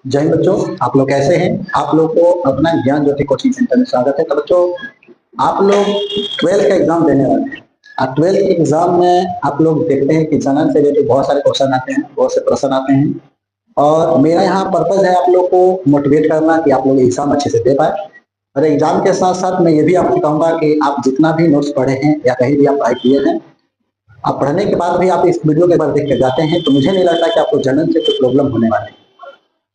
जय हिंद बच्चों। आप लोग कैसे हैं? आप लोग को अपना ज्ञान ज्योति कोचिंग सेंटर में स्वागत है। तो बच्चों, आप लोग 12th का एग्जाम देने वाले हैं और 12th के एग्जाम में आप लोग देखते हैं कि जनरल से रिलेटेड बहुत सारे क्वेश्चन आते हैं, बहुत से प्रश्न आते हैं। और मेरा यहाँ पर्पज है आप लोग को मोटिवेट करना कि आप लोग एग्जाम अच्छे से दे पाए। और एग्जाम के साथ साथ मैं ये भी आपको कहूँगा कि आप जितना भी नोट्स पढ़े हैं या कहीं भी आप पढ़ाई किए हैं, आप पढ़ने के बाद भी आप इस वीडियो के बाद देख के जाते हैं, तो मुझे नहीं लगता कि आपको जनरल से कोई प्रॉब्लम होने वाली है।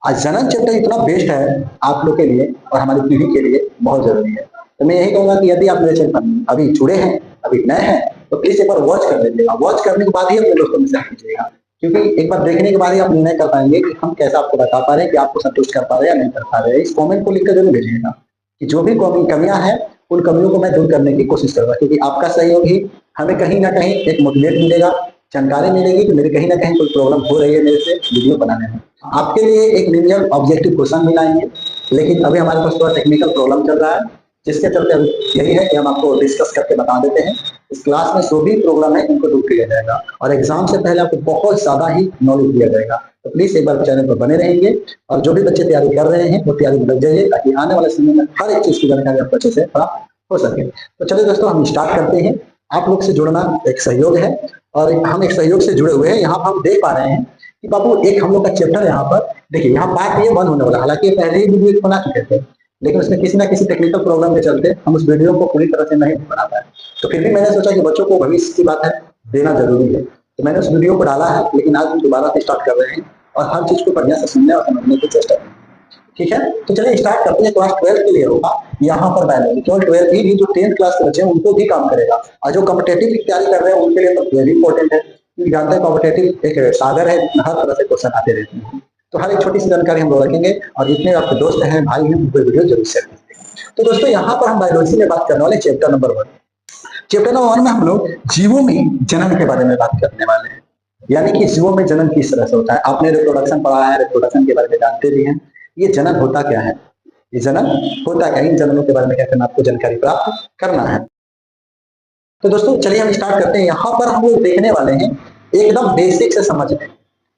आज जनरल चैप्टर इतना बेस्ट है आप लोग के लिए और हमारी पीढ़ी के लिए बहुत जरूरी है। तो मैं यही कहूंगा कि यदि आप मेरे चैनल अभी जुड़े हैं, अभी नए हैं, तो प्लीज एक बार वॉच कर लीजिएगा। वॉच करने के बाद ही अपने दोस्तों में शेयर कीजिएगा, क्योंकि एक बार देखने के बाद ही आप निर्णय कर पाएंगे कि हम कैसा आपको बता पा रहे हैं, कि आपको संतुष्ट कर पा रहे हैं या नहीं कर पा रहे हैं। इस कॉमेंट को लिखकर जरूर भेजिएगा कि जो भी कमियां हैं उन कमियों को मैं दूर करने की कोशिश करूंगा, क्योंकि आपका सहयोग ही हमें कहीं ना कहीं एक मोटिवेट मिलेगा, जानकारी मिलेगी कि मेरे कहीं ना कहीं कोई प्रॉब्लम हो रही है मेरे से वीडियो बनाने में। आपके लिए एक मिनिमम ऑब्जेक्टिव क्वेश्चन भी लाएंगे, लेकिन अभी हमारे पास थोड़ा टेक्निकल प्रॉब्लम चल रहा है, जिसके चलते अभी यही है कि हम आपको डिस्कस करके बता देते हैं। इस क्लास में जो भी प्रॉब्लम है इनको दूर किया जाएगा और एग्जाम से पहले आपको बहुत ज्यादा ही नॉलेज दिया जाएगा। तो प्लीज एक बार चैनल पर बने रहेंगे और जो भी बच्चे तैयारी कर रहे हैं वो तैयारी में लग जाइए, ताकि आने वाले समय में हर एक चीज की जानकारी आपको अच्छे से प्राप्त हो सके। तो चलिए दोस्तों, हम स्टार्ट करते हैं। आप लोग से जुड़ना एक सहयोग है और हम एक सहयोग से जुड़े हुए हैं। यहाँ पर हम देख पा रहे हैं कि बाबू एक हम लोग का चैप्टर यहाँ पर देखिए, यहाँ पार्ट ये बंद होने वाला। हालांकि पहले ही वीडियो बना चुके थे, लेकिन उसमें किसी ना किसी टेक्निकल प्रॉब्लम के चलते हम उस वीडियो को पूरी तरह से नहीं बना पाए। तो फिर भी मैंने सोचा कि बच्चों को भविष्य की बात है, देना जरूरी है, तो मैंने उस वीडियो को डाला है। लेकिन आज हम दोबारा से स्टार्ट कर रहे हैं और हर चीज को बढ़िया से सुनने और समझने की चेष्टा करें। ठीक है, तो चलिए स्टार्ट करते हैं। क्लास 12 के लिए होगा यहाँ पर बायोलॉजी। केवल 12 ही जो 10th क्लास के बच्चे हैं उनको भी काम करेगा, और जो कॉम्पिटेटिव की तैयारी कर रहे हैं उनके लिए तो वेरी इंपॉर्टेंट है, क्योंकि जानते हैं कॉम्पिटेटिव एक सागर है, हर तरह से क्वेश्चन आते रहते हैं। तो हर एक छोटी सी जानकारी हम लोग रखेंगे और जितने आपके दोस्त हैं, भाई हैं, उनको वीडियो जरूर शेयर करेंगे। तो दोस्तों, यहाँ पर हम बायोलॉजी में बात करने वाले चैप्टर नंबर 1। चैप्टर नंबर 1 में हम लोग जीवों में जनन के बारे में बात करने वाले हैं, यानी कि जीवों में जनन किस तरह से होता है। आपने रिप्रोडक्शन पढ़ा है, रिप्रोडक्शन के बारे में जानते भी हैं। ये जनन होता क्या है, ये जनन होता क्या है, इन जननों के बारे में क्या करना, आपको जानकारी प्राप्त करना है। तो दोस्तों चलिए हम स्टार्ट करते हैं। यहाँ पर हम लोग देखने वाले हैं एकदम बेसिक से समझ में,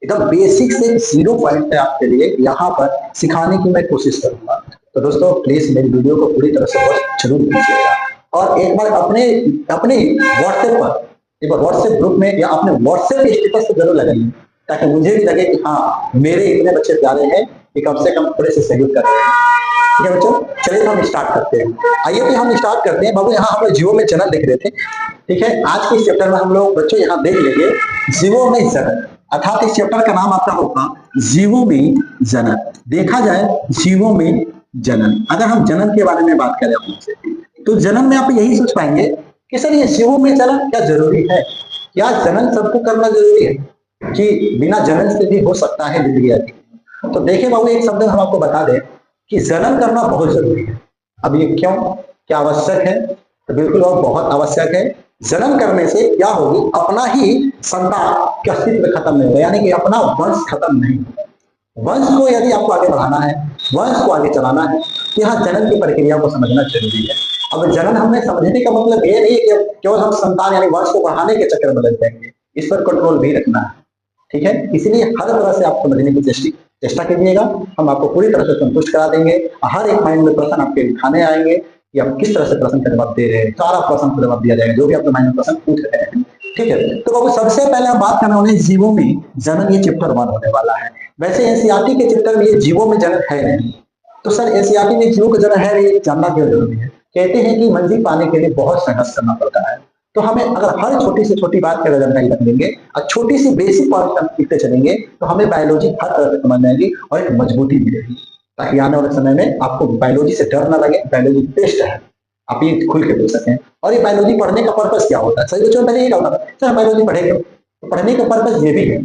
एकदम बेसिक से 0 पॉइंट है आपके लिए यहाँ पर सिखाने की मैं कोशिश करूंगा। तो दोस्तों प्लीज मेरी वीडियो को पूरी तरह से वॉच जरूर कीजिएगा और एक बार अपने अपने व्हाट्सएप पर, एक बार व्हाट्सएप ग्रुप में या अपने व्हाट्सएप के स्टेटस पर जरूर लगाइए, ताकि मुझे भी लगे कि हाँ मेरे इतने बच्चे प्यारे हैं कि कम से कम थोड़े से सहयोग कर रहे हैं। ठीक है बच्चों, चलिए हम स्टार्ट करते हैं। आइए भी हम स्टार्ट करते हैं। बाबू यहाँ हम लोग जीवों में जनन देख रहे थे, ठीक है। आज के इस चैप्टर में हम लोग बच्चों यहाँ देख लेंगे जीवों में जनन, अर्थात इस चैप्टर का नाम आपका होगा जीवों में जनन। देखा जाए जीवों में जनन, अगर हम जनन के बारे में बात करें आपसे, तो जनन में आप यही सोच पाएंगे कि सर ये जीवों में जनन क्या जरूरी है, क्या जनन सबको करना जरूरी है, कि बिना जनन से भी हो सकता है जिंदगी। तो देखिए बाबू, एक शब्द हम आपको बता दें कि जनन करना बहुत जरूरी है। अब ये क्यों, क्या आवश्यक है? तो बिल्कुल और बहुत आवश्यक है। जनन करने से क्या होगी, अपना ही संतान का अस्तित्व खत्म नहीं होगा, यानी कि अपना वंश खत्म नहीं होगा। वंश को यदि आपको आगे बढ़ाना है, वंश को आगे चलाना है, तो यहाँ जनन की प्रक्रिया को समझना जरूरी है। अब जनन हमें समझने का मतलब ये नहीं कि केवल हम संतान यानी वंश को बढ़ाने के चक्कर में लग जाएंगे, इस पर कंट्रोल भी रखना है। ठीक है, इसलिए हर तरह से आप समझने की चेष्टा कीजिएगा, हम आपको पूरी तरह से संतुष्ट करा देंगे। हर एक माइंड में प्रश्न आपके दिखाने आएंगे कि आप किस तरह से प्रश्न का जवाब दे रहे हैं, सारा प्रश्न का जवाब दिया जाएगा जो भी आपके माइंड में प्रश्न पूछ रहे हैं। ठीक है, तो बाबू सबसे पहले हम बात करने वाले जीवों में जनन, ये चैप्टर 1 होने वाला है। वैसे एनसीईआरटी के चैप्टर में ये जीवों में जनन है नहीं, तो सर एनसीईआरटी में जीवों का जनन है नहीं, जानना क्यों जरूरी है? कहते हैं कि मंजिल पाने के लिए बहुत संघर्ष करना पड़ता है। तो हमें अगर हर छोटी से छोटी बात की जानकारी रख लेंगे और छोटी सी बेसिक पॉइंट लिखते चलेंगे, तो हमें बायोलॉजी हर तरह से समझ में आएगी और एक मजबूती मिलेगी, ताकि आने वाले समय में आपको बायोलॉजी से डर ना लगे। बायोलॉजी बेस्ट है, आप ये खुल के बोल सकें। और ये बायोलॉजी पढ़ने का पर्पज क्या होता है? सही बच्चों, पहले ये कहा था सर बायोलॉजी पढ़ेंगे, तो पढ़ने का पर्पज ये भी है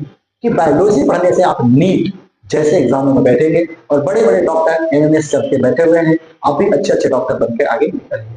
कि बायोलॉजी पढ़ने से आप नीट जैसे एग्जामों में बैठेंगे और बड़े बड़े डॉक्टर एमएमएस करके बैठे हुए हैं, आप भी अच्छे अच्छे डॉक्टर बनकर आगे निकलेंगे।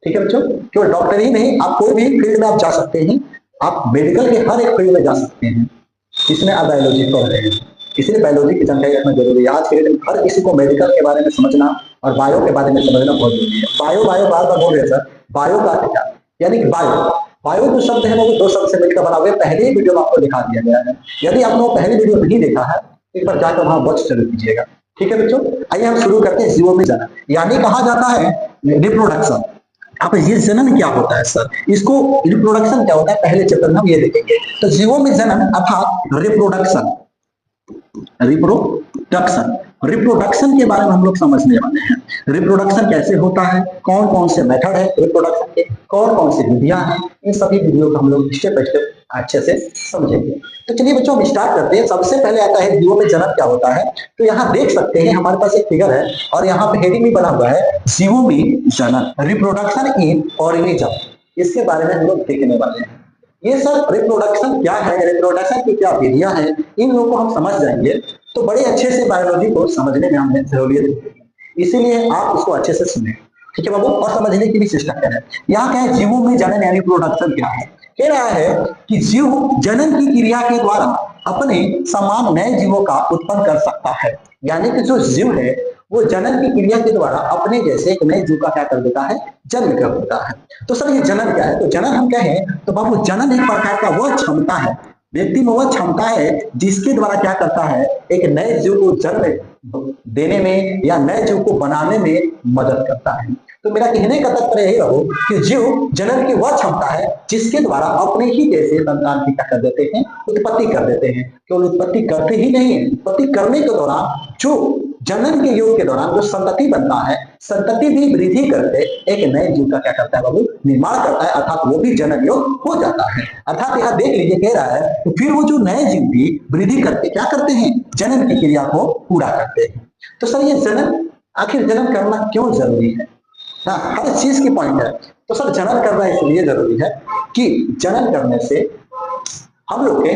ठीक है बच्चों, केवल डॉक्टर ही नहीं, आप कोई भी फील्ड में आप जा सकते हैं, आप मेडिकल के हर एक फील्ड में जा सकते हैं जिसमें आप बायोलॉजी पढ़ रहे हैं। इसलिए बायोलॉजी की जानकारी रखना जरूरी है। आज के डेट में हर किसी को मेडिकल के बारे में समझना और बायो के बारे में समझना बहुत जरूरी है। बायो बायो बार बार बोल रहे हैं सर, बायो का क्या, यानी कि बायो बायो जो शब्द है वो 2 शब्द से मिलकर बना हुआ है। पहले ही वीडियो में आपको दिखा दिया गया है। यदि आपने वो पहली वीडियो नहीं देखा है, एक बार जाकर वहां वॉच जरूर कीजिएगा। ठीक है बच्चों, आइए हम शुरू करते हैं जीवों में जनन, यानी कहा जाता है रिप्रोडक्शन। अब ये जनन क्या होता है सर, इसको रिप्रोडक्शन क्या होता है पहले चैप्टर में हम ये देखेंगे। तो जीवों में जनन अर्थात रिप्रोडक्शन, रिप्रोडक्शन रिप्रोडक्शन के बारे में हम लोग समझने वाले हैं। रिप्रोडक्शन कैसे होता है, कौन कौन से मेथड है रिप्रोडक्शन के, कौन कौन सी विधियां हैं, इन सभी विधियों को हम लोग स्टेप बाय स्टेप अच्छे से समझेंगे। तो चलिए बच्चों हम स्टार्ट करते हैं। सबसे पहले आता है जीवों में जनन क्या होता है। तो यहाँ देख सकते हैं हमारे पास एक फिगर है और यहाँ पे हेडिंग भी बना हुआ है जीवों में जनन, रिप्रोडक्शन इन ऑर्गेनिज्म। इसके बारे में हम लोग देखने वाले हैं। ये सर रिप्रोडक्शन क्या है, रिप्रोडक्शन की क्या विधियां हैं, इन लोगों को हम समझ जाएंगे तो बड़े अच्छे से बायोलॉजी को समझने में हमें सहूलियत होगी। इसीलिए आप इसको अच्छे से सुने, ठीक है बाबू, और समझने की भी चेष्टा करें। यहाँ क्या है, जीवों में जनन यानी रिप्रोडक्शन क्या है। कह रहा है कि जीव जनन की क्रिया के द्वारा अपने समान नए जीवों का उत्पन्न कर सकता है, यानी कि जो जीव है वो जनन की क्रिया के द्वारा अपने जैसे एक नए जीव का क्या कर देता है, जन्म कर देता है। तो सर ये जनन क्या है, तो जनन हम कहें तो बाबू जनन एक प्रकार का वह क्षमता है, व्यक्ति में वह क्षमता है जिसके द्वारा क्या करता है, एक नए जीव को जन्म देने में या नए जीव को बनाने में मदद करता है। तो मेरा कहने का तात्पर्य यही रहो कि जीव जनन की वह क्षमता है जिसके द्वारा अपने ही जैसे संतान की क्या कर देते हैं, उत्पत्ति कर देते हैं। केवल उत्पत्ति करते ही नहीं है, उत्पत्ति करने के दौरान जो जनन के योग के दौरान जो संतति बनता है, संतति भी वृद्धि करके एक नए जीव का क्या करता है बाबू, निर्माण करता है, अर्थात वो भी जनन योग हो जाता है। अर्थात यहाँ देख लीजिए कह रहा है तो फिर वो जो नए जीव भी वृद्धि करके क्या करते हैं, जनन की क्रिया को पूरा करते हैं। तो सर ये जनन, आखिर जनन करना क्यों जरूरी है, हाँ हर चीज की पॉइंट है। तो सर जनन करना इसलिए जरूरी है कि जनन करने से हम लोग के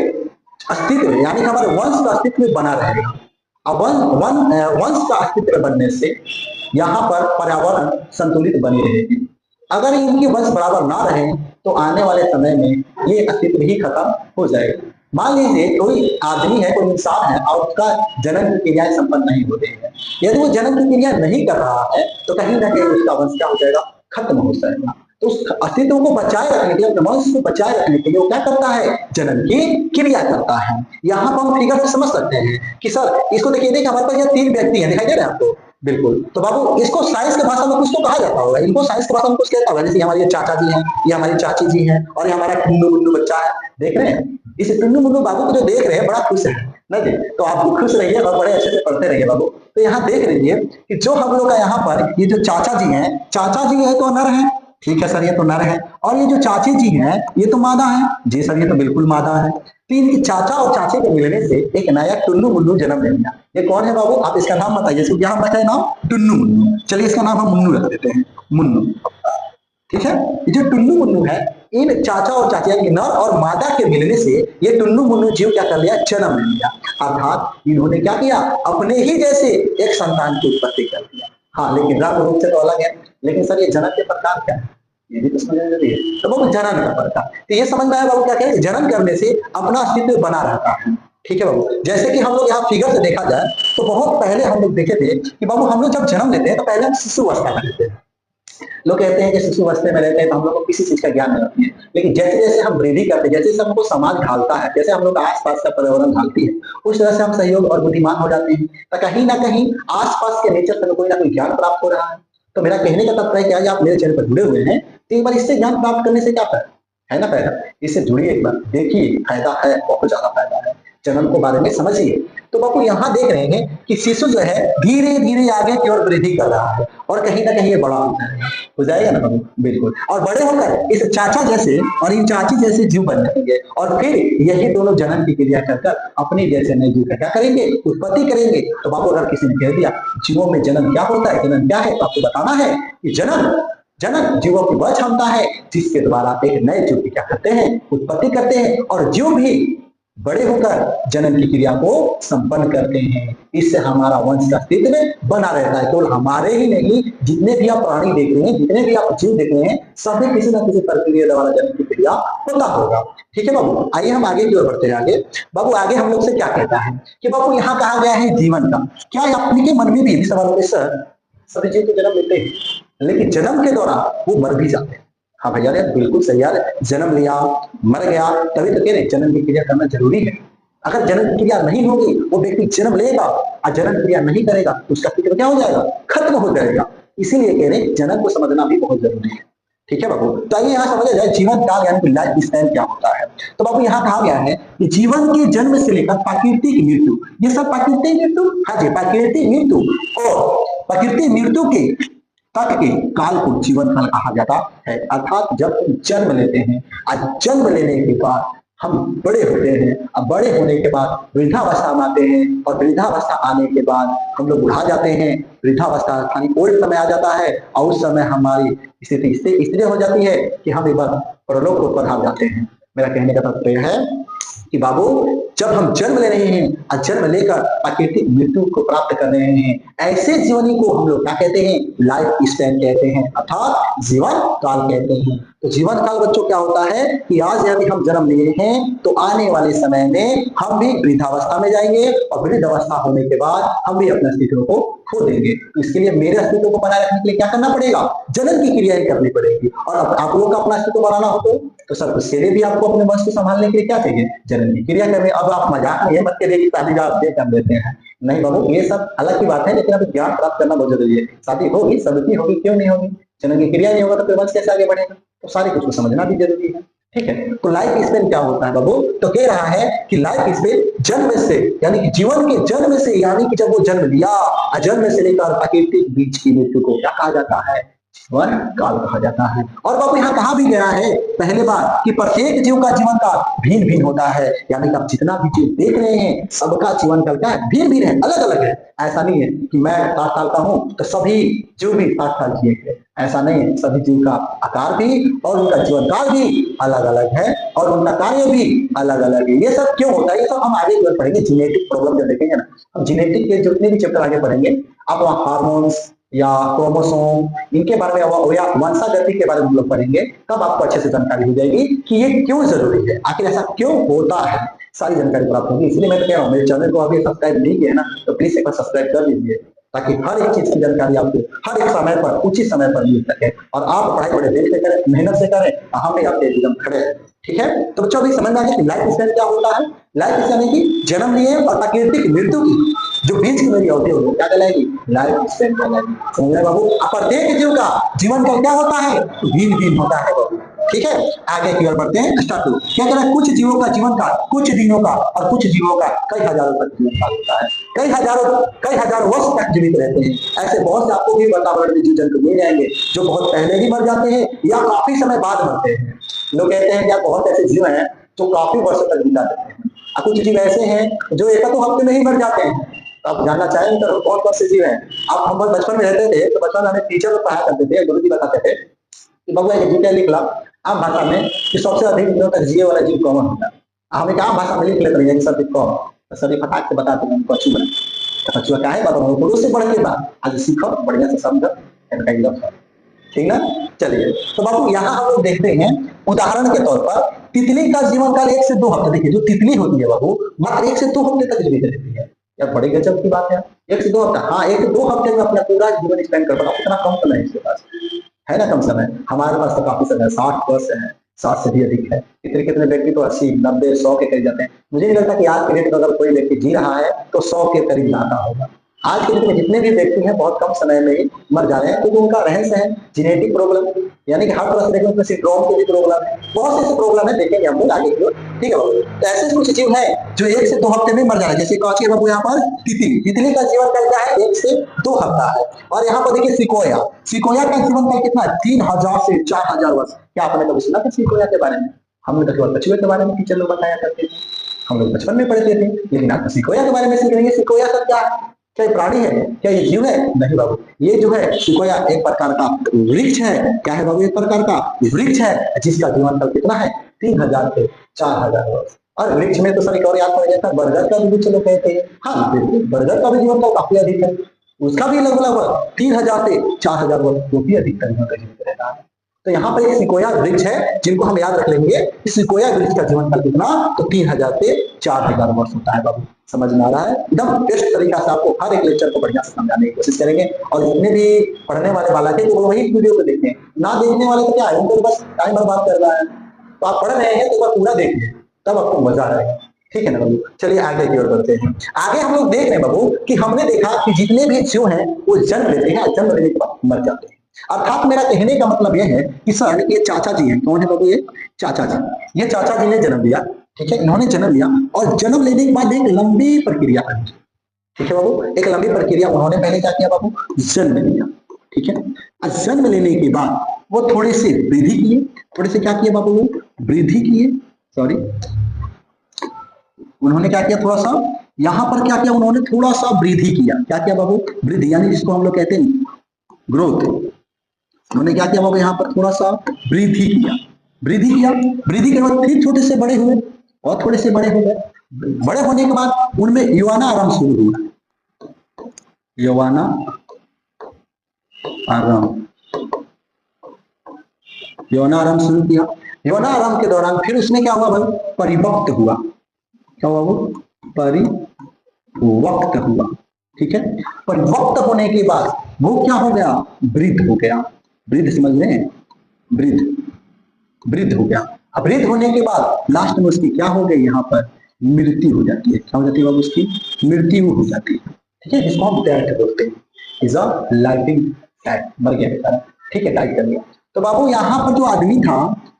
अस्तित्व यानी हमारे वंश का अस्तित्व बना रहेगा। अब वंश का अस्तित्व बनने से यहाँ पर पर्यावरण संतुलित बनी रहेगी। अगर इनकी वंश बराबर ना रहे तो आने वाले समय में ये अस्तित्व ही खत्म हो जाएगा। मान लीजिए कोई आदमी है, कोई इंसान है और उसका जनन की क्रियाएं संपन्न नहीं हो रही है, यदि वो जनन की क्रिया नहीं कर रहा है तो कहीं ना कहीं उसका वंश क्या हो जाएगा, खत्म हो जाएगा। तो उस अस्तित्व को बचाए रखने के लिए, अपने वंश को बचाए रखने के लिए वो क्या करता है, जनन की क्रिया करता है। यहाँ पर हम फिगर से समझ सकते हैं कि सर इसको देखिए हमारे पास यहाँ 3 व्यक्ति हैं, दिखाई दे रहे हैं आपको, बिल्कुल। तो बाबू इसको साइंस की भाषा में कुछ तो कहा जाता होगा, इनको साइंस की भाषा में कुछ कहता होगा। जैसे हमारे चाचा जी हैं, ये हमारी चाची जी हैं और ये हमारा टुन्नू मुन्नू बच्चा है, देख रहे हैं। इस टुन्नू मुन्नू बाबू को जो देख रहे हैं बड़ा खुश है ना जी, तो आप भी खुश रहिए और बड़े अच्छे से पढ़ते रहिए बाबू। तो यहाँ देख लीजिए कि जो हम लोग का यहाँ पर ये जो चाचा जी हैं, चाचा जी है तो नर है, ठीक है सर ये तो नर है, और ये जो चाची जी हैं ये तो मादा है, जी सर ये तो बिल्कुल मादा है। तो इनकी चाचा और चाची के मिलने से एक नया टुन्नू मुन्नू जन्म ले लिया। ये कौन है बाबू, आप इसका नाम बताइए। इसको क्या बताए नाम, टुन्नू मुन्नू। चलिए इसका नाम हम मुन्नू रख देते हैं, मुन्नू, ठीक है। ये जो टुन्नू मुन्नू है, इन चाचा और चाचिया के नर और मादा के मिलने से ये टुन्नू मुन्नू जीव क्या कर लिया, जन्म ले लिया। अर्थात इन्होंने क्या किया, अपने ही जैसे एक संतान की उत्पत्ति कर दिया। हाँ लेकिन रंग रूप से तो अलग है। लेकिन सर ये जनन के प्रकार क्या है, ये भी तो समझना जरूरी है। तो बाबू जनन का प्रकार, तो ये समझ में आया बाबू क्या कहें, जनन करने से अपना अस्तित्व बना रहता है, ठीक है बाबू। जैसे कि हम लोग यहाँ फिगर से देखा जाए तो बहुत पहले हम लोग देखे थे कि बाबू हम लोग जब जन्म लेते हैं तो पहले हम शिशु अवस्था में रहते हैं। लोग कहते हैं कि शिशु अवस्था में रहते हैं तो हम लोग को किसी चीज का ज्ञान नहीं होती है, लेकिन जैसे जैसे हम वृद्धि करते हैं, जैसे जैसे हमको समाज ढालता है, जैसे हम लोग आसपास का पर्यावरण ढालती है, उस तरह से हम सहयोग और बुद्धिमान हो जाते हैं। तो कहीं ना कहीं आसपास के नेचर से कोई ना कोई ज्ञान प्राप्त हो रहा है। तो मेरा कहने का तात्पर्य क्या है, आप मेरे चैनल पर जुड़े हुए हैं तो एक बार इससे ज्ञान प्राप्त करने से क्या फायदा है ना, फायदा, इससे जुड़िए एक बार, देखिए फायदा है, बहुत ज्यादा फायदा है। जनन के बारे में समझिए। तो बापू यहाँ देख रहे हैं कि शिशु जो है धीरे धीरे आगे की ओर वृद्धि कर रहा है और कहीं ना कहीं ये बड़ा हो जाएगा ना बाबू, बिल्कुल। और बड़े होकर इस चाचा जैसे और इन चाची जैसे जीव बन जाएंगे और फिर यही दोनों जनन की क्रिया कर अपने जैसे नए जीव का क्या करेंगे, उत्पत्ति करेंगे। तो बापू अगर किसी ने कह दिया जीवों में जनन क्या होता है, जनन क्या है, तो आपको बताना है कि जनन जीवों की वह क्षमता है जिसके द्वारा एक नए जीव की क्या करते हैं, उत्पत्ति करते हैं और जीव भी बड़े होकर जनन की क्रिया को संपन्न करते हैं। इससे हमारा वंश का अस्तित्व बना रहता है। तो हमारे ही नहीं, जितने भी आप प्राणी देख रहे हैं, जितने भी आप जीव देख रहे हैं, सभी किसी न किसी प्रक्रिया द्वारा जनन की क्रिया होता होगा, ठीक है बाबू। आइए हम आगे की ओर बढ़ते हैं। आगे बाबू आगे हम लोग से क्या कहता है कि बाबू यहाँ कहा गया है जीवन का, क्या अपने के मन में भी सवाल होते सर, सभी जीव को जन्म लेते हैं लेकिन जन्म के दौरान वो मर भी जाते हैं। हाँ भैया बिल्कुल सही यार, जन्म लिया मर गया, तभी तो कह रहे जन्म की क्रिया करना जरूरी है। अगर जन्म क्रिया नहीं होगी, वो व्यक्ति जन्म लेगा और जन्म क्रिया नहीं करेगा तो उसका अस्तित्व क्या हो जाएगा, खत्म हो जाएगा। इसीलिए कह रहे जन्म को समझना भी बहुत जरूरी है। ठीक है बाबू, तो आइए यहाँ समझा जाए जीवन काल यानी कि लाइफ स्पैन क्या होता है। तो बाबू यहाँ कहा गया है कि जीवन के जन्म से लेकर प्राकृतिक मृत्यु, ये सब प्राकृतिक मृत्यु, हाँ जी प्राकृतिक मृत्यु, और प्राकृतिक मृत्यु के तक के काल को जीवन काल कहा जाता है। अर्थात जब हम जन्म लेते हैं और जन्म लेने के बाद हम बड़े होते हैं, अब बड़े होने के बाद वृद्धावस्था में आते हैं, और वृद्धावस्था आने के बाद हम लोग बुढ़ा जाते हैं, वृद्धावस्था यानी ओल्ड समय आ जाता है, और उस समय हमारी स्थिति इसलिए हो जाती है कि हम एक बार परलोक को पधार जाते हैं। मेरा कहने का तात्पर्य है कि बाबू जब हम जन्म ले रहे हैं और जन्म लेकर प्राकृतिक मृत्यु को प्राप्त कर रहे हैं, ऐसे जीवनी को हम लोग क्या कहते हैं, लाइफ स्पैन कहते हैं, अर्थात जीवन काल कहते हैं। तो जीवन काल बच्चों क्या होता है कि आज यदि हम जन्म ले रहे हैं तो आने वाले समय में हम भी वृद्धावस्था में जाएंगे, और वृद्धावस्था होने के बाद हम भी अपने अस्तित्व को खो देंगे। तो इसके लिए मेरे अस्तित्व को बनाए रखने के लिए क्या करना पड़ेगा, जन्म की क्रियाएं करनी पड़ेगी। और आप लोगों का अपना अस्तित्व बनाना हो तो सब उसके लिए भी आपको अपने वंश को संभालने के लिए क्या चाहिए, जन्म की क्रिया करनी। अब आप मजाक में ये मत करिए कि शादी कर देते हैं, नहीं बाबू ये सब अलग की बात है, लेकिन अभी ज्ञान प्राप्त करना बहुत जरूरी है। शादी होगी, सबकी होगी, क्यों नहीं होगी, जन्म की क्रिया नहीं होगा तो फिर वंश कैसे आगे बढ़ेगा, तो सारी कुछ को समझना भी जरूरी है। ठीक है, तो लाइफ स्पेन क्या होता है बाबू, तो कह रहा है कि लाइफ स्पेन जन्म से यानी कि जीवन के जन्म से, यानी कि जब वो जन्म लिया, जन्म से लेकर प्राकृतिक बीच की मृत्यु को क्या कहा जाता है, जीवन काल कहा जाता है। और बाबू यहाँ कहा भी गया है पहले बार कि प्रत्येक जीव का जीवन काल भिन्न भिन्न होता है, यानी कि आप जितना भी जीव देख रहे हैं सबका जीवन काल क्या है, भिन्न भिन्न है, अलग अलग है। ऐसा नहीं है कि मैं 60 साल का हूं तो सभी जीव भी 60 साल जिएंगे, ऐसा नहीं है। सभी जीव का आकार भी और उनका जीवन काल भी अलग अलग है, और उनका कार्य भी अलग अलग है। ये सब क्यों होता है, ये सब हम आगे पढ़ेंगे, जीनेटिक प्रॉब्लम जब देखेंगे ना, हम जीनेटिक के जितने भी चैप्टर आगे पढ़ेंगे, आप वहाँ हार्मोन्स या क्रोमोसोम इनके बारे में या वंशागति के बारे में हम लोग पढ़ेंगे, तब आपको अच्छे से जानकारी हो जाएगी कि ये क्यों जरूरी है, आखिर ऐसा क्यों होता है, सारी जानकारी प्राप्त होगी। इसलिए मैं तो कह रहा हूँ मेरे चैनल को अभी सब्सक्राइब नहीं किया है ना, तो प्लीज एक बार सब्सक्राइब कर लीजिए, ताकि हर एक चीज की जानकारी आपको हर एक समय पर उचित समय पर मिल सके, और आप पढ़ाई बड़े देर से करें, मेहनत से करें, हम भी आपके एकदम खड़े हैं। ठीक है, तो बच्चों अभी समझ में आ गया कि लाइफ स्पैन क्या होता है। लाइफ स्पैन की जन्म लिए और प्राकृतिक मृत्यु की जो बीच की मेरी अवधि होगी क्या कहलाएगी, लाइफ स्पैन कहलाएगी। समझ रहे बाबू, प्रत्येक जीव का जीवन काल क्या होता है, भिन्न भिन्न होता है बाबू। ठीक है, आगे की ओर बढ़ते हैं, स्टार्ट टू क्या कह रहा है, कुछ जीवों का जीवन काल कुछ दिनों का, और कुछ जीवों का कई हजारों तक जीवन काल होता है, कई हजारों वर्ष तक जीवित रहते हैं। ऐसे बहुत से आपको भी वातावरण में जीव जंतु मिल जाएंगे जो बहुत पहले ही मर जाते हैं या काफी समय बाद मरते हैं। लोग कहते हैं कि बहुत ऐसे जीव हैं जो काफी वर्षों तक जिंदा रहते हैं, और कुछ जीव ऐसे हैं जो एक दो हफ्ते में ही मर जाते हैं। आप जानना चाहेंगे तो कौन कौन से जीव हैं। आप हम बचपन में रहते थे तो बचपन में हमें टीचर लोग पढ़ाया करते थे, गुरु जी बताते थे कि बबुआ ये जीव क्या लिख ला आम भाषा में कि सबसे अधिक दिनों तक जिए वाला जीव कौन होता है। हमें क्या भाषा में लिख लेते हैं सर कौन, तो सभी फटाक से बताते हैं कछुआ। कछुआ क्या है बताओ, गुरु से बढ़ के बात आज सीखो, बढ़िया से समझो, ठीक ना। चलिए तो बाबू यहाँ हम लोग देखते हैं उदाहरण के तौर पर तितली का जीवन काल 1 से 2 हफ्ते। देखिए जो तितली होती है बाबू मात्र 1 से 2 हफ्ते तक जीवित रहती है, यार बड़ी गजब की बात है। 1 से 2 हफ्ता, हाँ 1 से 2 हफ्ते में अपना पूरा जीवन स्पेंड कर पाता, कितना कम समय इसके पास है ना, कम समय। हमारे पास तो काफी समय 60 वर्ष है, 60 से भी अधिक है। कितने कितने व्यक्ति तो 80, 90, 100 के करीब जाते हैं। मुझे नहीं लगता कि आज के डेट में अगर कोई व्यक्ति जी रहा है तो 100 के करीब जाता होगा। आज के डेट में जितने भी व्यक्ति हैं बहुत कम समय में ही मर जा रहे हैं, क्योंकि उनका रहन सहन जीनेटिक प्रॉब्लम, यानी कि हर तरह से देखें सिंड्रोम के भी प्रॉब्लम है, बहुत से ऐसे प्रॉब्लम है, देखेंगे हम लोग आगे की ओर। ठीक है बाबू, तो ऐसे कुछ जीव है जो 1 से 2 हफ्ते में मर जा रहा है। जैसे कौन बाबू यहाँ पर तितली का जीवन काल क्या है, 1 से 2 हफ्ता है। और यहाँ पर देखिए सिकोया का जीवन काल कितना है, 3000 से 4000 वर्ष। क्या आपने कभी सुना था सिकोया के बारे में? हमने तो केवल कछुए के बारे में टीचर लोग बताया करते थे, हम लोग बचपन में पढ़ते थे, लेकिन आप सिकोया के बारे में सीख लेंगे। सिकोया सब क्या है, क्या ये प्राणी है, क्या ये जीव है? नहीं बाबू, ये जो है सिकोया एक प्रकार का वृक्ष है। क्या है बाबू, एक प्रकार का वृक्ष है जिसका जीवन काल कितना है, 3000 से 4000 वर्ष। और वृक्ष में तो सर एक और याद पड़ जाता है, बरगद का भी वृक्ष लोग कहते हैं। हाँ बिल्कुल, बरगद का भी जीवन काल काफी अधिक है, उसका भी लगभग 3000 से 4000 वर्ष, जो भी अधिक जीवन का जीवित रहता है। तो यहाँ पर एक सिकोया वृक्ष है जिनको हम याद रख लेंगे। सिकोया वृक्ष का जीवन काल कितना, तो 3000 से 4000 वर्ष होता है बाबू। समझ में आ रहा है? एकदम बेस्ट तरीका से आपको हर एक लेक्चर को बढ़िया से समझाने की कोशिश करेंगे। और जितने भी पढ़ने वाले बालक है वो वही वीडियो को देखें, ना देखने वाले तो क्या है, उनको बस टाइम बर्बाद कर रहा है। तो आप पढ़ रहे हैं तो पूरा देखिए, तब आपको मजा आएगा। ठीक है ना बाबू। चलिए आगे की ओर बढ़ते हैं। आगे हम लोग देख रहे हैं बाबू कि हमने देखा कि जितने भी जीव हैं वो जन्म लेते हैं, जन्म लेने के बाद मर जाते हैं। अर्थात मेरा कहने का मतलब यह है कि सर ये चाचा जी हैं। कौन है बाबू? ये चाचा जी। ये चाचा जी ने जन्म लिया, ठीक है, इन्होंने जन्म लिया और जन्म लेने के बाद एक लंबी प्रक्रिया है, ठीक है बाबू। एक लंबी प्रक्रिया उन्होंने पहले क्या किया बाबू? जन्म लिया, ठीक है। और जन्म लेने के बाद वो थोड़े से वृद्धि किए, थोड़े से क्या किए बाबू? वो वृद्धि किए, सॉरी, उन्होंने क्या किया? थोड़ा सा यहां पर क्या किया? उन्होंने थोड़ा सा वृद्धि किया। क्या किया बाबू? वृद्धि, यानी जिसको हम लोग कहते हैं ग्रोथ। उन्होंने क्या किया बाबू? यहाँ पर थोड़ा सा वृद्धि किया, वृद्धि किया, वृद्धि के बाद फिर छोटे से बड़े हुए और थोड़े से बड़े हो गए। बड़े होने के बाद उनमें यौवाना आराम शुरू हुआ, यौवाना आराम, यौवाना आराम शुरू किया। यौवाना आराम के दौरान फिर उसमें क्या हुआ भाई? परिपक्व हुआ। क्या हुआ वो? परिपक्व हुआ, ठीक है। परिपक्व होने के बाद वो क्या हो गया? वृद्ध हो गया। वृद्ध समझ रहे हैं? वृद्ध, वृद्ध हो गया। अब वृद्ध होने के बाद लास्ट में उसकी क्या हो गई? यहाँ पर मृत्यु हो जाती है। क्या हो जाती है बाबू? उसकी मृत्यु हो जाती है, ठीक है, जिसको हम डेथ बोलते हैं। इज अ लाइफिंग डेथ, मर गया बेचारा, ठीक है, डाइट कर गया। तो बाबू यहाँ पर जो आदमी था,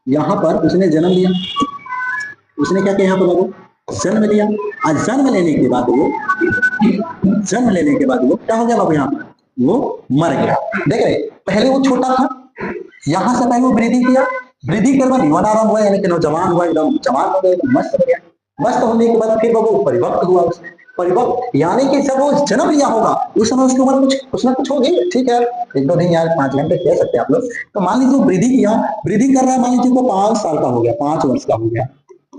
यहाँ पर उसने जन्म लिया। उसने क्या किया यहाँ पर बाबू? जन्म लिया। और जन्म लेने के बाद वो, जन्म लेने के बाद वो क्या हो गया बाबू? यहाँ पर वो मर गया। देख रहे, पहले वो छोटा था, यहां से पहले वो वृद्धि किया, वृद्धि के बाद यौवन आरंभ हुआ, यानी कि नौजवान हुआ, एकदम जवान हो गया, मस्त हो गया। मस्त होने के बाद फिर वो परिपक्व हुआ। उसने परिपक्व यानी कि जब वो जन्म लिया होगा उस समय उसके ऊपर कुछ ना कुछ हो गई, ठीक है, एक दो दिन या 5 घंटे कह सकते हैं आप लोग। तो मान लीजिए वृद्धि किया, वृद्धि कर रहा है, मान लीजिए वो 5 साल का हो गया, 5 वर्ष का हो गया।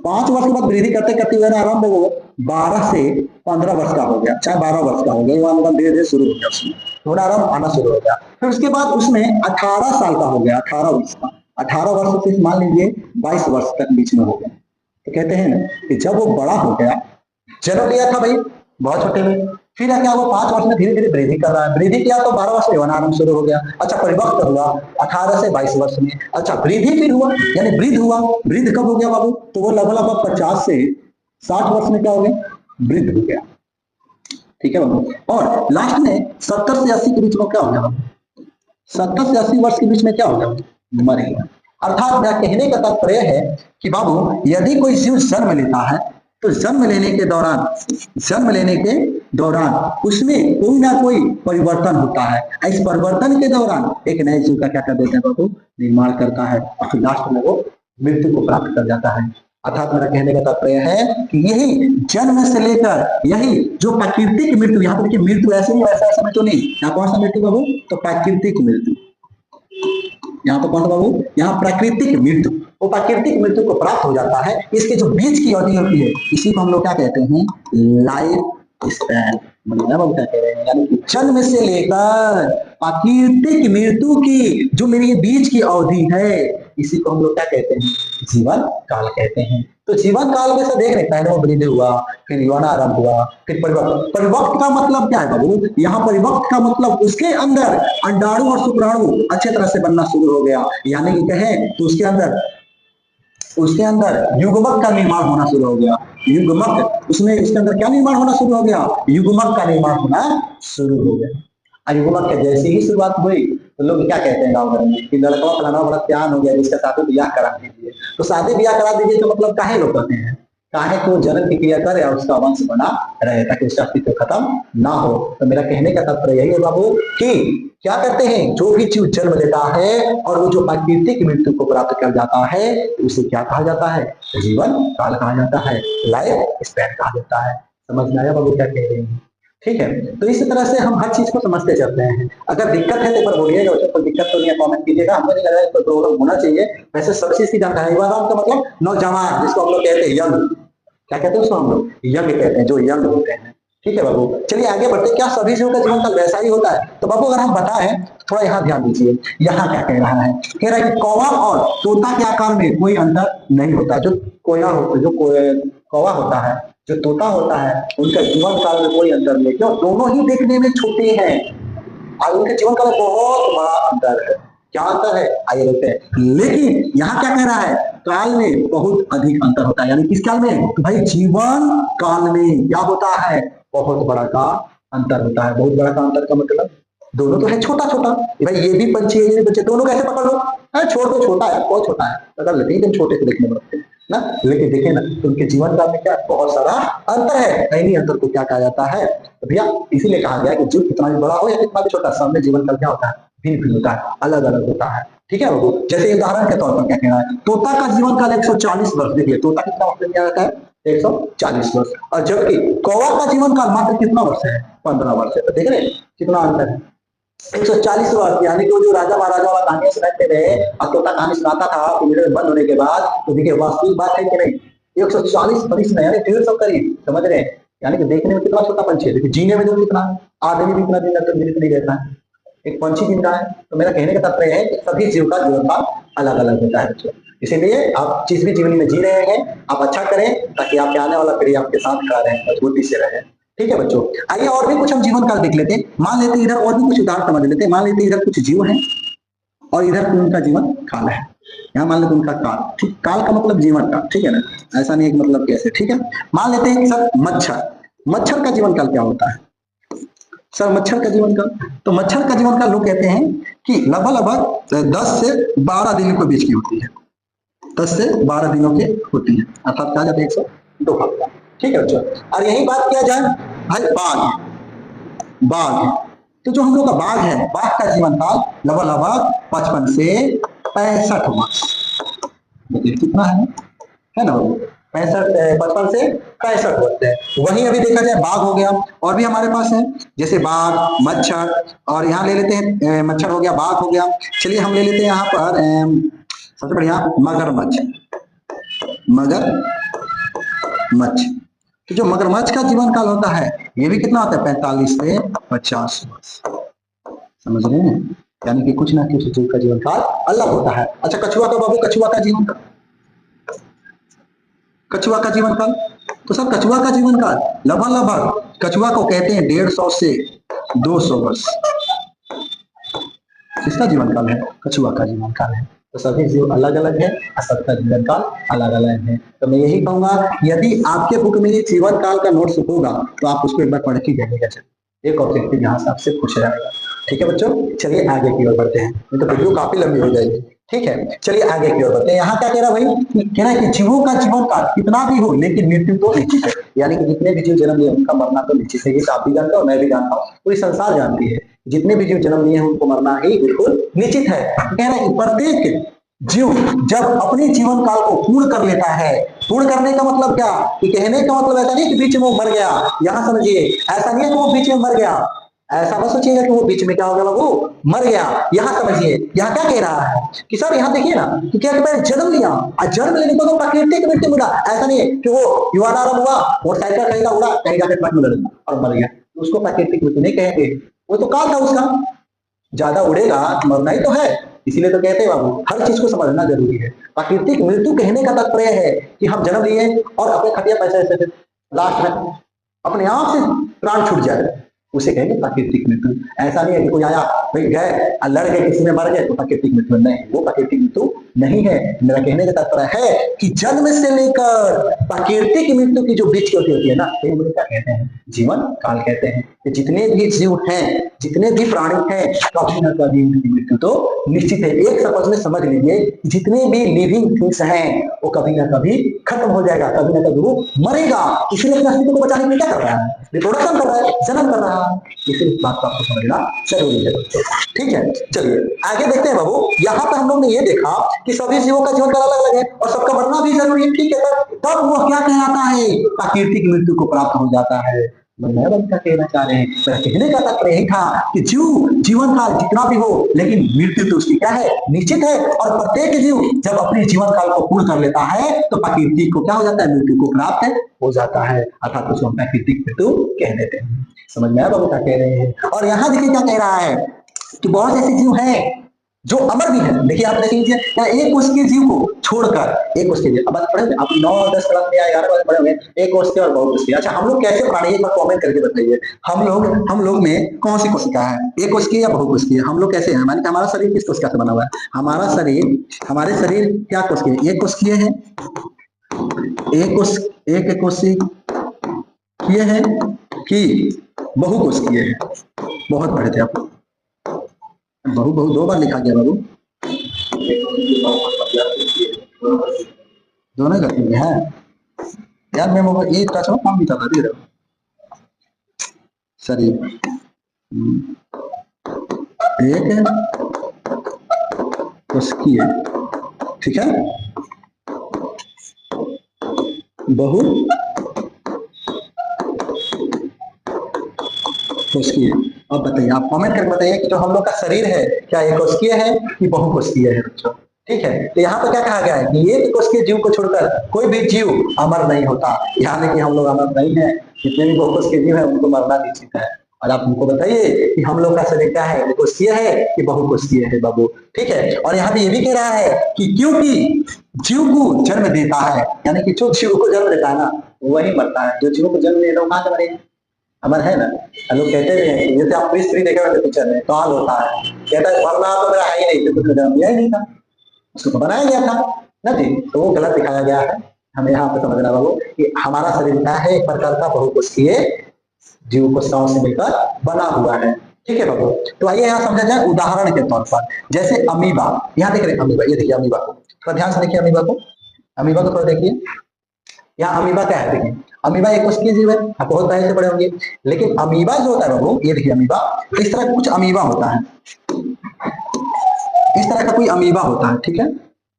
5 वर्ष के बाद वृद्धि करते करते हुए आरंभ हो 12 से 15 वर्ष का हो गया, चाहे 12 वर्ष का हो गया, धीरे धीरे शुरू हो गया, उसमें थोड़ा आराम आना शुरू हो गया। फिर उसके बाद उसमें 18 साल का हो गया, 18 वर्ष का, 18 वर्ष से मान लीजिए 22 वर्ष तक बीच में हो गया। तो कहते हैं ना कि जब वो बड़ा हो गया, जन्म लिया था भाई बहुत छोटे में, फिर क्या वो 5 वर्ष में धीरे धीरे वृद्धि कर रहा है, वृद्धि किया तो 12 वर्ष में यौवन आरंभ शुरू हो गया। अच्छा, परिपक्व हुआ 18 से 22 वर्ष में। अच्छा, वृद्धि फिर हुआ, यानी वृद्ध हुआ। वृद्ध कब हो गया बाबू? तो वो लगभग 50 से 60 वर्ष में क्या हो गया? वृद्ध हो गया, ठीक है बाबू। और लास्ट में 70 से 80 के बीच में क्या हो गया बाबू? 70 से 80 वर्ष के बीच में क्या हो गया? मर गया। अर्थात मेरा कहने का तात्पर्य है कि बाबू यदि कोई जीव जन्म लेता है तो जन्म लेने के दौरान, जन्म लेने के दौरान उसमें कोई ना कोई परिवर्तन होता है। इस परिवर्तन के दौरान एक नए जीव का क्या कर देता है बाबू? निर्माण करता है, और लास्ट में वो मृत्यु को प्राप्त कर जाता है। अर्थात मेरा कहने का तात्पर्य है कि यही जन्म से लेकर यही जो प्राकृतिक मृत्यु, यहाँ पर देखिए मृत्यु ऐसे नहीं वैसा ऐसा मृत्यु नहीं, यहाँ कौन सा मृत्यु बाबू? तो प्राकृतिक मृत्यु। यहाँ पर कौन सा बाबू? यहाँ प्राकृतिक मृत्यु। वो प्राकृतिक मृत्यु को प्राप्त हो जाता है। इसके जो बीच की अवधि होती है इसी को हम लोग क्या कहते हैं? Life span. बाबू क्या कह रहे हैं? यानी कि जन्म से लेकर प्राकृतिक मृत्यु की जो मेरी बीच की अवधि है इसी को हम लोग क्या कहते हैं? जीवन काल कहते हैं। तो जीवन काल में से देख रहे हैं, पहले वो वृद्धि हुआ, फिर यौवन आरंभ हुआ, फिर परिवक्त। परिवक्त का मतलब क्या है बाबू? यहाँ परिवक्त का मतलब उसके अंदर अंडाणु और शुक्राणु अच्छे तरह से बनना शुरू हो गया, यानी कि कहें तो उसके अंदर युग्मक का निर्माण होना शुरू हो गया। युग्मक, उसमें उसके अंदर क्या निर्माण होना शुरू हो गया? युग्मक का निर्माण होना शुरू हो गया। युग्मक के जैसे ही शुरुआत हुई तो लोग क्या कहते हैं गाँव घर में कि लड़का फलाना बड़ा प्यान हो गया, जिसका शादी ब्याह करा दीजिए। तो शादी ब्याह करा दीजिए तो मतलब काहे लोग कहते हैं? काहे को जन्म की क्रिया करे और उसका वंश बना रहे, ताकि उसका अस्तित्व खत्म ना हो। तो मेरा कहने का तात्पर्य यही है बाबू कि क्या करते हैं? जो भी जीव जन्म लेता है और वो जो प्राकृतिक मृत्यु को प्राप्त कर जाता है उसे क्या कहा जाता है? जीवन काल कहा जाता है, लाइफ स्पैन कहा जाता है। समझ में आया बाबू क्या कह रहे हैं? ठीक है, तो इस तरह से हम हर चीज को समझते चलते हैं। अगर दिक्कत है तो एक बार बोलिएगा, कोई दिक्कत तो नहीं, कमेंट कीजिएगा। हमको नहीं लग रहा है कोई प्रॉब्लम होना चाहिए। वैसे सब चीज की जानकारी, युवा का मतलब नौजवान, जिसको हम लोग कहते हैं यंग, क्या कहते हैं उसको? हम लोग यंग कहते हैं, जो यंग होते हैं। ठीक है बाबू, चलिए आगे बढ़ते। क्या सभी जीवों का जीवन काल वैसा ही होता है? तो बाबू अगर हम बताएं, थोड़ा यहाँ ध्यान दीजिए। यहाँ क्या कह रहा है? कह रहा है कि कौवा और तोता के आकार में कोई अंतर नहीं होता। जो कौवा होता है, जो तोता होता है, उनका जीवन काल में कोई अंतर नहीं, क्यों? दोनों ही देखने में छोटे हैं और उनके जीवन काल में बहुत बड़ा अंतर है। क्या अंतर है? आइए देखते हैं। लेकिन यहाँ क्या कह रहा है? काल में बहुत अधिक अंतर होता है। यानी किस काल में? तो भाई जीवन काल में क्या होता है? बहुत बड़ा का अंतर होता है। बहुत बड़ा का अंतर का मतलब दोनों तो है छोटा छोटा। भाई ये भी पंछी है, ये भी पंछी, दोनों कैसे पकड़ लो? छोड़ दो, छोटा है, बहुत छोटा है, पकड़ लेते हैं, छोटे से देखने में लगते हैं ना। लेकिन देखे ना, तो उनके जीवन काल में क्या बहुत सारा अंतर है। इन्हीं अंतर को क्या कहा जाता है? तो भैया इसीलिए कहा गया कि जो कितना भी बड़ा हो या कितना भी छोटा, सब में जीवन काल क्या होता है? भिन्न भिन्न होता है, अलग अलग होता है। ठीक है बाबू, जैसे उदाहरण के तौर पर क्या कहना है, तोता का जीवन काल 140 वर्ष। देखिए तोता कितना वर्ष में क्या रहता है? 140 वर्ष। और जबकि कौवा का जीवन काल मात्र कितना वर्ष है? 15 वर्ष है। तो देख रहे हैं कितना अंतर है। 140 वर्ष, यानी कि वो जो राजा महाराजा वाला कहानियां सुनाते रहे और तोता कहानी सुनाता था पिंजरे में बंद होने के बाद, तो देखिए वास्तविक बात है कि नहीं, 140 वर्ष में, यानी 150 करीब, समझ रहे हैं? यानी कि देखने में कितना छोटा पंछी है, देखिए जीने में जो कितना आदमी भी इतना दिन तक जीवित नहीं रहता है, एक पंछी जिंदा है। तो मेरा कहने का तात्पर्य है कि सभी जीव का जीवन काल अलग अलग होता है बच्चों। इसीलिए आप जिस भी जीवन में जी रहे हैं, आप अच्छा करें ताकि आपके आने वाला पीढ़ी आपके साथ खड़ा रहे, मजबूती से रहे। ठीक है बच्चों, आइए और भी कुछ हम जीवन काल देख लेते हैं। मान लेते हैं इधर और भी कुछ उदाहरण समझ लेते हैं। मान लेते हैं इधर कुछ जीव हैं और इधर उनका जीवन काल है। यहाँ मान लेते उनका काल, ठीक, काल का मतलब जीवन काल, ठीक है ना, ऐसा नहीं एक मतलब कैसे, ठीक है। मान लेते हैं सर मच्छर, मच्छर का जीवन काल क्या होता है? सर मच्छर का जीवन काल, तो मच्छर का जीवन काल लोग कहते हैं कि लगभग 10 से 12 दिन के बीच की होती है। 10 से 12 दिनों की होती है, अर्थात कहा जाता है 102 हफ्ता। ठीक है बच्चों, और यही बात किया जाए भाई बाघ, बाघ, तो जो हम लोग का बाघ है, बाघ का जीवन काल लगभग 55 से 65 वर्ष। कितना है ना, 55 से 65 वर्ष है। वहीं अभी देखा जाए बाघ हो गया, और भी हमारे पास है जैसे बाघ, मच्छर, और यहाँ ले लेते हैं मच्छर हो गया, बाघ हो गया। चलिए हम ले लेते हैं यहाँ पर सबसे बढ़िया मगरमच्छ, मगरमच्छ। तो जो मगरमच्छ का जीवन काल होता है ये भी कितना होता है? 45 से 50 वर्ष। समझ रहे हैं? यानी कि कुछ ना कुछ जीव का जीवन काल अलग होता है। अच्छा कछुआ का बाबू, कछुआ का जीवन काल, कछुआ का जीवन काल, तो सर कछुआ का जीवन काल लगभग कछुआ को कहते हैं 150 से 200 वर्ष। किसका जीवन काल है? कछुआ का जीवन काल है। तो सभी जीव अलग अलग है और सबका जीवन काल अलग अलग है। तो मैं यही कहूंगा, यदि आपके बुक में जीवन काल का नोट्स होगा तो आप उसको एक बार पढ़ के जाइएगा, एक ऑब्जेक्टिव यहाँ से आपसे पूछा जाएगा। ठीक है बच्चों, चलिए आगे की ओर बढ़ते हैं, तो वीडियो काफी लंबी हो जाएगी। ठीक है, चलिए आगे की ओर बढ़ते हैं। यहाँ क्या कह रहा भाई, कह रहा है कि जीवों का जीवन काल कितना भी हो लेकिन मृत्यु तो निश्चित है। यानी कि जितने भी जीव जन्म लिए उनका मरना तो निश्चित है। ये आप भी जानते हो, मैं भी जानता हूँ, पूरी संसार जानती है, जितने भी जीव जन्म लिए हैं उनको मरना ही बिल्कुल निश्चित है। कह रहा है कि प्रत्येक जीव जब अपने जीवन काल को पूर्ण कर लेता है, पूर्ण करने का मतलब क्या, कि कहने का मतलब ऐसा नहीं कि बीच में वो मर गया, यहाँ समझिए, ऐसा नहीं है कि वो बीच में मर गया, ऐसा मत सोचिएगा कि वो बीच में क्या हो गया, वो मर गया। यहाँ समझिए, यहाँ क्या कह रहा है कि सर यहाँ देखिए ना कि क्या कहता है, जन्म लिया और जन्म लेने को तो प्राकृतिक मृत्यु मिला। ऐसा नहीं है कि वो युवानारंभ हुआ और साइकिल कहीं का उड़ा, कहीं जाकर ट्रक में लड़ और मर गया, उसको प्राकृतिक मृत्यु नहीं कहेंगे, वो तो काल था उसका, ज्यादा उड़ेगा मरना ही तो है। इसीलिए तो कहते हैं बाबू, हर चीज को समझना जरूरी है। प्राकृतिक मृत्यु कहने का तात्पर्य है कि हम जन्म लिए और अपने खटिया पैसे ऐसे लास्ट में अपने आप से प्राण छूट जाए, उसे कहेंगे प्राकृतिक मृत्यु। ऐसा नहीं है कि कोई आया भाई गए लड़ गए किसी में मर गए तो प्राकृतिक मृत्यु नहीं, वो प्राकृतिक मृत्यु नहीं है। मेरा कहने का तात्पर्य है कि जन्म से लेकर प्राकृतिक मृत्यु की जो बीच की होती है ना, ये क्या कहते हैं, जीवन काल कहते हैं। कि जितने भी जीव हैं, जितने भी प्राणी हैं, कभी न कभी उनकी मृत्यु तो निश्चित है। एक शब्द में समझ लीजिए, जितने भी लिविंग थिंग्स हैं वो कभी ना कभी खत्म हो जाएगा, कभी ना कभी वो मरेगा। इसलिए अपने अस्तित्व को बचाने के लिए क्या कर रहा है, रिप्रोडक्शन कर रहा है, जन्म कर रहा है। इसलिए इस बात को आपको समझना जरूरी है। ठीक है, चलिए आगे देखते हैं बाबू। यहाँ पर हम लोग ने ये देखा कि सभी जीवों का जीवन काल अलग अलग है और सबका मरना भी जरूरी है। ठीक है, तब वो क्या कहलाता है, प्राकृतिक मृत्यु को प्राप्त हो जाता है। मैं क्या कहना चाह रहे हैं, कहने का तात्पर्य यही था कि जीवन काल जितना भी हो लेकिन मृत्यु तो उसकी क्या है, निश्चित है। और प्रत्येक जीव जब अपने जीवन काल को पूर्ण कर लेता है तो प्रकृति को क्या हो जाता है, मृत्यु को प्राप्त हो जाता है, अर्थात उसको हम प्राकृतिक मृत्यु कह देते हैं। समझ में आया बाबू क्या कह रहे हैं। और यहाँ देखिए क्या कह रहा है कि बहुत ऐसे जीव हैं जो अमर भी है। देखिए आप देख लीजिए क्या एक उसके जीव को छोड़कर एक उसके जीव, अब बात पढ़े आप 9 10 क्लास में या 11 क्लास पढ़े होंगे, एक उसके और बहुत उसके। अच्छा हम लोग कैसे प्राणी, एक बार कमेंट करके बताइए, हम लोग में कौन सी कोशिका है, एक उसकी या बहुत उसकी है? हम लोग कैसे हैं, मानिए हमारा शरीर किस कोशिका से बना हुआ है? हमारे शरीर क्या कोशिकीय, एक कोशिकीय है, एक कोशिकीय है कि बहुकोशिकीय है? बहुत पढ़े थे आप, बहु बहु 2 बार लिखा गया बाबू, दोनों गति में है यार। मैं मोबाइल ये टच काम भी था दे रहा शरीर एक कोशिकीय, ठीक है, बहु कोशिकीय। अब बताइए, आप कमेंट करके बताइए कि जो हम लोग का शरीर है क्या एक कोशिकीय है कि बहुकोशिकीय है बच्चों? ठीक है, तो यहाँ पर क्या कहा गया है कि एक कोशिकीय जीव को छोड़कर कोई भी जीव अमर नहीं होता। यानी कि हम लोग अमर नहीं है, जितने भी बहुकोशिकीय जीव है उनको मरना निश्चित है। और आप हमको बताइए कि हम लोग का शरीर क्या है, एक कोशिकीय है कि बहुकोशिकीय है बाबू? ठीक है, और यहाँ पे ये भी कह रहा है कि क्योंकि जीव को जन्म देता है, यानी कि जो जीव को जन्म देता है ना वही मरता है। जो जीव को जन्म देता है कहाँ से मरेगा? अमर है ना। लोग कहते भी हैं, जैसे आप स्त्री देखे होंगे पिक्चर में, काल होता है, कहता है मरना तो मेरा है ही नहीं, तो कुछ जन्म दिया ही नहीं था, उसको तो बनाया गया था ना जी। तो वो गलत दिखाया गया है। हमें यहाँ पे समझना बाबू कि हमारा शरीर क्या है, एक प्रकार का बहुकोशिकीय जीव कोशिकाओं से मिलकर बना हुआ है। ठीक है बाबू, तो आइए यहाँ समझा जाए उदाहरण के तौर पर, जैसे अमीबा। यहाँ देख रहे हैं अमीबा, ये देखिए अमीबा को थोड़ा ध्यान से देखिए, अमीबा को थोड़ा देखिए। यहाँ अमीबा क्या है, देखिए अमीबा एक कोशिकीय जीव है, आप बहुत पहले से पढ़े होंगे। लेकिन अमीबा जो होता है बाबू, ये देखिए अमीबा, इस तरह कुछ अमीबा होता है, इस तरह का कोई अमीबा होता है, ठीक है,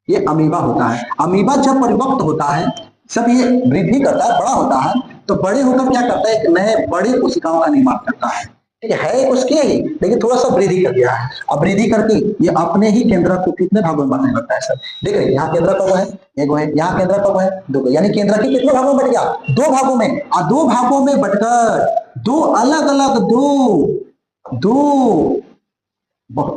ये अमीबा होता है। अमीबा जब परिपक्व होता है, जब ये वृद्धि करता है, बड़ा होता है, तो बड़े होकर क्या करता है, एक नए बड़ी कोशिकाओं का निर्माण करता है। ठीक है उसके ही, लेकिन थोड़ा सा वृद्धि कर दिया है। अब वृद्धि करके ये अपने ही केंद्र को कितने भागों में बांटने लगता है सर? देख रहे यहाँ केंद्र कब है, एक है, यहाँ केंद्र कब है, 2, यानी केंद्र के कितने भागों में बट गया, 2 भागों में। और 2 भागों में बटकर 2 अलग अलग दो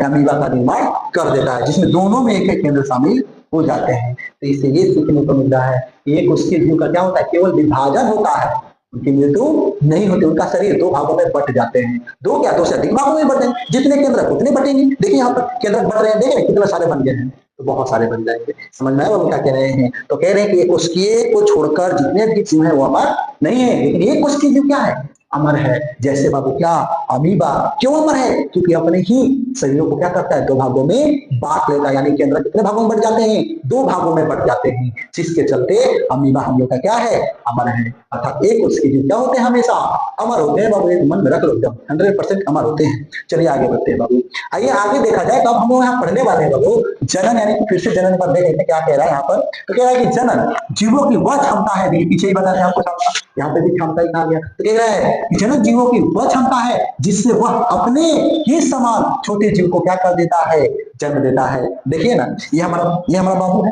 अमीबा का निर्माण कर देता है, जिसमें दोनों में एक एक केंद्र शामिल हो जाते हैं। तो इससे ये सीखने को मिल रहा है कि एक उसके जीव का क्या होता है, केवल विभाजन होता है, उनकी मृत्यु नहीं होती। उनका शरीर 2 भागों में बट जाते हैं, 2 से अधिक भागों में बटे, जितने केंद्र उतने बटेंगे। देखिए यहाँ पर केंद्र बढ़ रहे हैं, देखें कितने सारे बन गए हैं, तो बहुत सारे बन जाएंगे। समझ में आया क्या कह रहे हैं? तो कह रहे हैं कि एक कोशिकीय को छोड़कर जितने भी जीव है वो अमर नहीं है, लेकिन एक कोशिकीय जीव क्या है, अमर है। जैसे बाबू क्या, अमीबा क्यों अमर है? क्योंकि अपने ही शरीरों को क्या करता है, 2 भागों में बांट लेता है, यानी केंद्र कितने भागों में बट जाते हैं, 2 भागों में बट जाते हैं, जिसके चलते अमीबा हम लोग का क्या है, अमर है। अर्थात एक उसके जीव क्या होते हैं, हमेशा अमर होते हैं बाबू, एक मन में रख लो, एकदम 100% अमर होते हैं। चलिए आगे बढ़ते हैं बाबू। आइए आगे देखा जाए, तो अब हम लोग यहाँ पढ़ने वाले हैं बाबू जनन, यानी फिर से जनन पर देख लेते हैं क्या कह रहा है यहाँ पर। तो कह रहा है कि जनन जीवों की वह क्षमता है, देखिए पीछे ही बता रहे हैं आपको क्षमता, यहाँ पे भी क्षमता ही कहा गया। तो कह रहा है कि जनन जीवों की वह क्षमता है जिससे वह अपने ही समान छोटे जीव को क्या कर देता है, जन्म देता है। देखिए ना, ये हमारा बाबू है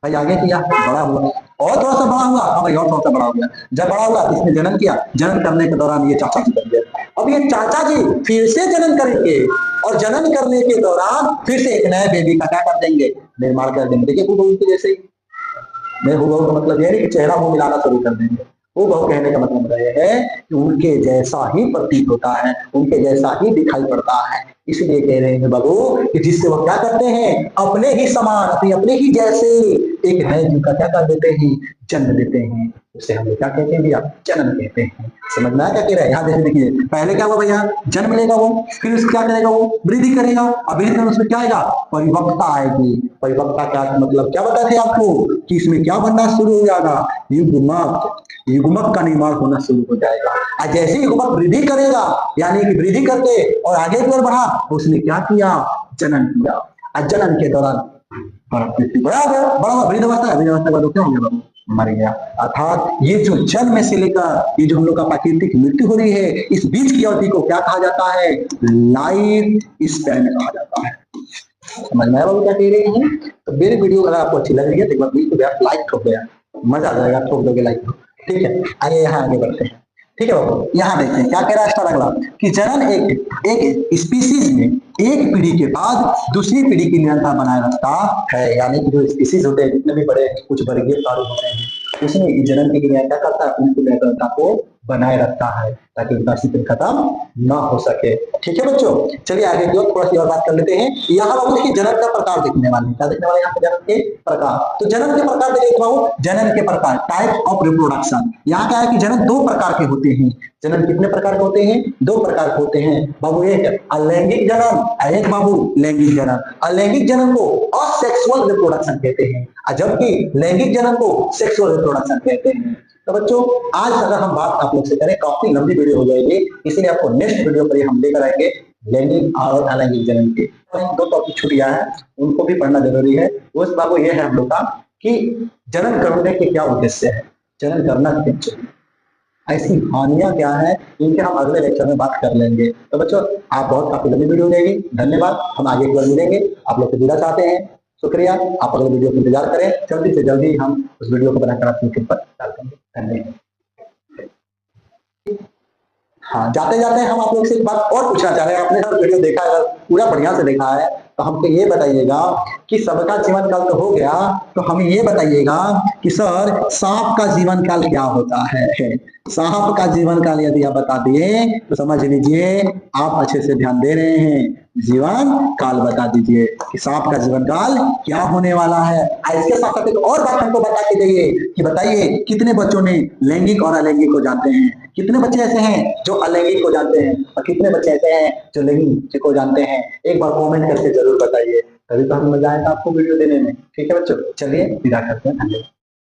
भाई, आगे किया बड़ा हुआ और थोड़ा सा बड़ा हुआ, अब और थोड़ा सा बड़ा हो गया। जब बड़ा हुआ तो इसने जन्म किया, जन्म करने के दौरान ये चाचा जी बन गए। अब ये चाचा जी फिर से जन्म करेंगे और जन्म करने के दौरान फिर से एक नए बेबी का क्या कर देंगे, निर्माण कर देंगे। देखिए हूबहू के जैसे ही, मैं हूबहू का मतलब ये नहीं कि चेहरा मुंह मिलाना शुरू कर देंगे, हूबहू कहने का मतलब यह है कि उनके जैसा ही प्रतीत होता है, उनके जैसा ही दिखाई पड़ता है। इसलिए कह रहे हैं बाबू कि जिससे वो क्या करते हैं, अपने ही समान, अपने ही जैसे एक नए जीव का क्या कर देते हैं, जन्म देते हैं। उसे हम लोग क्या कहते हैं भैया, जन्म कहते हैं। समझ में आया क्या कह रहा है? यहाँ जैसे देखिए पहले क्या हुआ भैया, जन्म लेगा वो, फिर उसको क्या करेगा, वो वृद्धि करेगा, और वृद्धि में उसमें क्या आएगा, परिपक्वता आएगी। परिपक्वता क्या मतलब क्या बताए थे आपको कि इसमें क्या बनना शुरू हो जाएगा, युग्मक का निर्माण होना शुरू हो जाएगा। और जैसे ही युग्मक वृद्धि करेगा, यानी कि वृद्धि करके और आगे की ओर बढ़ा, उसने क्या किया, जनन किया। और जनन के दौरान बड़ा वृद्ध अवस्था है, वृद्ध अवस्था के बाद क्या हो गया, मर गया। अर्थात ये जो जन्म से लेकर ये जो हम लोग का प्राकृतिक मृत्यु हो रही है, इस बीच की अवधि को क्या कहा जाता है, लाइफ स्पैन कहा जाता है। समझ में आया बाबू क्या कह रहे हैं? तो मेरी वीडियो अगर आपको अच्छी लग रही है तो एक बार वीडियो को लाइक ठोक देना, मजा आ जाएगा, ठोक दोगे लाइक। ठीक है, आइए यहाँ आगे बढ़ते हैं। ठीक है बाबू, यहाँ देखते हैं क्या कह रहा है स्टार अगला, कि जनन एक एक स्पीसीज में एक पीढ़ी के बाद दूसरी पीढ़ी की निरंतरता बनाए रखता है। यानी कि जो स्पीसीज होते हैं, जितने भी बड़े कुछ वर्गीय प्राणी होते हैं, उसमें जनन की क्रिया क्या करता है, उनकी निरंतरता को बनाए रखता है ताकि उनका अस्तित्व खत्म ना हो सके। ठीक है बच्चों, चलिए आगे की ओर थोड़ा सी और बात कर लेते हैं। यहाँ बाबू देखिए जनन का प्रकार देखने वाले, क्या देखने वाले यहाँ पे, जनन के प्रकार। तो जनन के प्रकार देखिए बाबू, जनन के प्रकार, टाइप ऑफ रिप्रोडक्शन। यहाँ क्या है कि जनन दो प्रकार के होते हैं। जनन कितने प्रकार के होते हैं, दो प्रकार के होते हैं बाबू, एक अलैंगिक जनन, एक बाबू लैंगिक जनन। अलैंगिक जनन को असेक्सुअल रिप्रोडक्शन कहते हैं, जबकि लैंगिक जनन को सेक्सुअल रिप्रोडक्शन कहते हैं। तो बच्चों आज अगर हम बात आप लोग से करें, काफी लंबी वीडियो हो जाएगी, इसलिए आपको नेक्स्ट वीडियो पर हम लेकर आएंगे लैंगिक और अलैंगिक जनन के। दो टॉपिक छूट गया है, उनको भी पढ़ना जरूरी है। उस बाबू ये है हम लोग का कि जनन करने के क्या उद्देश्य है, जनन करना क्यों चाहिए, ऐसी हानियां क्या है, इनके हम अगले लेक्चर में बात कर लेंगे। तो बच्चों आप बहुत काफी लंबी वीडियो हो जाएगी, धन्यवाद। हम आगे एक बार मिलेंगे, आप लोग से जुड़ना चाहते हैं, शुक्रिया। आप अगले वीडियो को इंतजार करें, जल्दी से जल्दी हम उस वीडियो को बनाकर अपने यूट्यूब पर डाल देंगे। धन्यवाद। हाँ, जाते जाते हम आप लोग से एक बात और पूछना चाह रहे हैं। आपने अगर वीडियो देखा है, पूरा बढ़िया से देखा है, तो हमको ये बताइएगा कि सबका जीवन काल तो हो गया, तो हमें ये बताइएगा कि सर सांप का जीवन काल क्या होता है। सांप का जीवन काल यदि आप बता दिए तो समझ लीजिए आप अच्छे से ध्यान दे रहे हैं। जीवन काल बता दीजिए कि सांप का जीवन काल क्या होने वाला है। इसके साथ साथ एक और बात हमको बता के देइए कि बताइए कितने बच्चों ने लैंगिक और अलैंगिक को जानते हैं, कितने बच्चे ऐसे हैं जो अलैंगिक को जानते हैं, और कितने बच्चे ऐसे हैं जो लैंगिक को जानते हैं। एक बार कमेंट करके जरूर बताइए, तभी तो हमें मजा आएगा आपको वीडियो देने में। ठीक है बच्चों, चलिए विदा करते हैं। धन्यवाद।